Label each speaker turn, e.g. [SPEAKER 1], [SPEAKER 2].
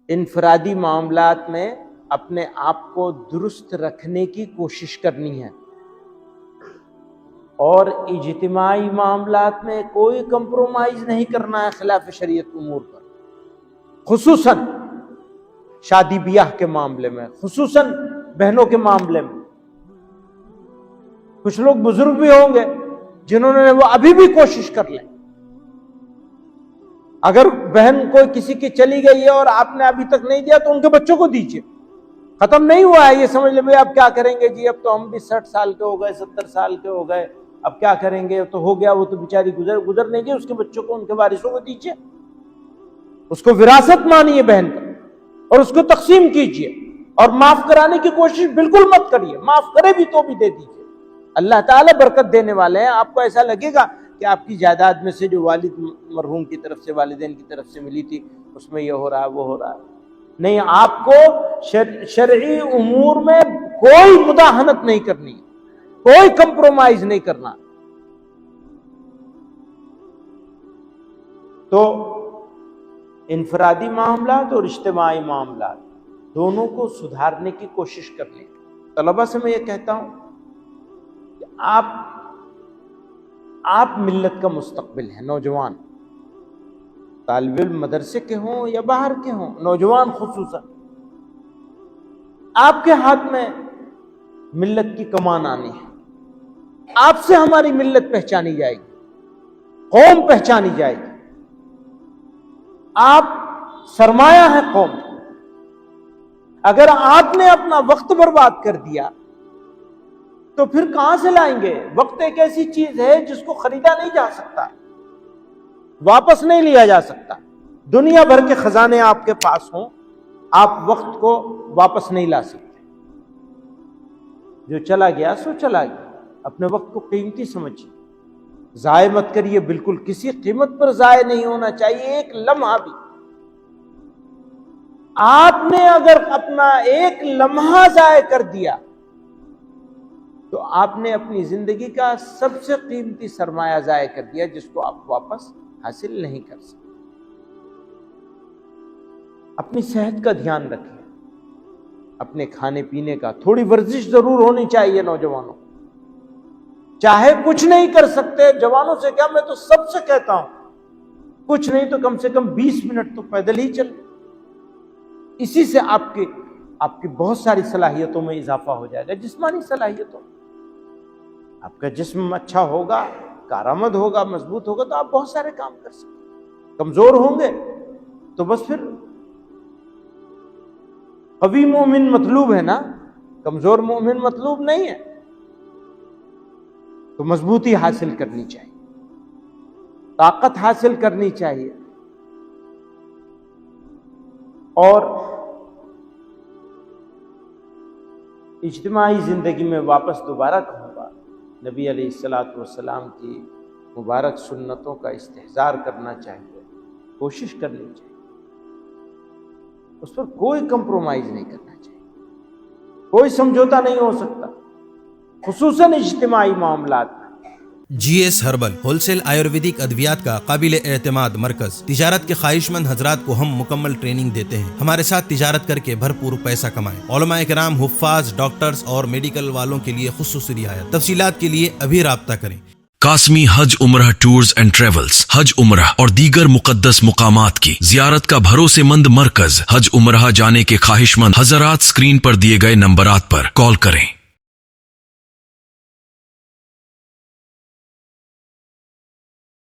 [SPEAKER 1] انفرادی معاملات میں اپنے آپ کو درست رکھنے کی کوشش کرنی ہے، اور اجتماعی معاملات میں کوئی کمپرومائز نہیں کرنا ہے خلاف شریعت امور پر، خصوصاً شادی بیاہ کے معاملے میں، خصوصاً بہنوں کے معاملے میں۔ کچھ لوگ بزرگ بھی ہوں گے جنہوں نے وہ ابھی بھی کوشش کر لیں، اگر بہن کوئی کسی کی چلی گئی ہے اور آپ نے ابھی تک نہیں دیا تو ان کے بچوں کو دیجیے، ختم نہیں ہوا ہے، یہ سمجھ لیں بھائی اب کیا کریں گے جی، اب تو ہم بھی 60 سال کے ہو گئے، 70 سال کے ہو گئے، اب کیا کریں گے، تو ہو گیا، وہ تو بیچاری گزر نہیں گئی، اس کے بچوں کو، ان کے وارثوں کو دیجیے، اس کو وراثت مانیے بہن کا، اور اس کو تقسیم کیجیے، اور معاف کرانے کی کوشش بالکل مت کریے، معاف کرے بھی تو بھی دے دیجیے، اللہ تعالیٰ برکت دینے والے ہیں۔ آپ کو ایسا لگے گا کہ آپ کی جائیداد میں سے جو والد مرحوم کی طرف سے، والدین کی طرف سے ملی تھی، اس میں یہ ہو رہا ہے، وہ ہو رہا ہے، نہیں، آپ کو شرعی امور میں کوئی مداہنت نہیں کرنی، کوئی کمپرومائز نہیں کرنا۔ تو انفرادی معاملات اور اجتماعی معاملات دونوں کو سدھارنے کی کوشش کر لیں۔ طلبہ سے میں یہ کہتا ہوں کہ آپ ملت کا مستقبل ہیں، نوجوان، طالب علم مدرسے کے ہوں یا باہر کے ہوں، نوجوان خصوصاً، آپ کے ہاتھ میں ملت کی کمان آنی ہے، آپ سے ہماری ملت پہچانی جائے گی، قوم پہچانی جائے گی، آپ سرمایہ ہے قوم۔ اگر آپ نے اپنا وقت برباد کر دیا تو پھر کہاں سے لائیں گے؟ وقت ایک ایسی چیز ہے جس کو خریدا نہیں جا سکتا، واپس نہیں لیا جا سکتا، دنیا بھر کے خزانے آپ کے پاس ہوں، آپ وقت کو واپس نہیں لا سکتے۔ جو چلا گیا سو چلا گیا، اپنے وقت کو قیمتی سمجھیے، ضائع مت کریے، بالکل کسی قیمت پر ضائع نہیں ہونا چاہیے ایک لمحہ بھی۔ آپ نے اگر اپنا ایک لمحہ ضائع کر دیا تو آپ نے اپنی زندگی کا سب سے قیمتی سرمایہ ضائع کر دیا، جس کو آپ واپس حاصل نہیں کر سکتے۔ اپنی صحت کا دھیان رکھیں، اپنے کھانے پینے کا، تھوڑی ورزش ضرور ہونی چاہیے نوجوانوں، چاہے کچھ نہیں کر سکتے، جوانوں سے کیا، میں تو سب سے کہتا ہوں کچھ نہیں تو کم سے کم 20 منٹ تو پیدل ہی چل، اسی سے آپ کی بہت ساری صلاحیتوں میں اضافہ ہو جائے گا، جسمانی صلاحیتوں، آپ کا جسم اچھا ہوگا، کارآمد ہوگا، مضبوط ہوگا تو آپ بہت سارے کام کر سکتے۔ کمزور ہوں گے تو بس پھر قوی مومن مطلوب ہے نا، کمزور مومن مطلوب نہیں ہے، تو مضبوطی حاصل کرنی چاہیے، طاقت حاصل کرنی چاہیے، اور اجتماعی زندگی میں واپس دوبارہ کہوں گا، نبی علیہ الصلوۃ والسلام کی مبارک سنتوں کا استحضار کرنا چاہیے، کوشش کرنی چاہیے، اس پر کوئی کمپرومائز نہیں کرنا چاہیے، کوئی سمجھوتا نہیں ہو سکتا، خصوصاً اجتماعی معاملات میں۔
[SPEAKER 2] G S herbal wholesale Ayurvedic ادویات کا قابل اعتماد مرکز۔ تجارت کے خواہش مند حضرات کو ہم مکمل ٹریننگ دیتے ہیں، ہمارے ساتھ تجارت کر کے بھرپور پیسہ کمائیں۔ علماء کرام، حفاظ، ڈاکٹرز اور میڈیکل والوں کے لیے خصوصی رعایت۔ تفصیلات کے لیے ابھی رابطہ کریں۔
[SPEAKER 3] قاسمی حج عمرہ ٹورز اینڈ ٹریولز، حج عمرہ اور دیگر مقدس مقامات کی زیارت کا بھروسے مند مرکز۔ حج عمرہ جانے کے خواہش مند حضرات اسکرین پر دیے گئے نمبرات پر کال کریں۔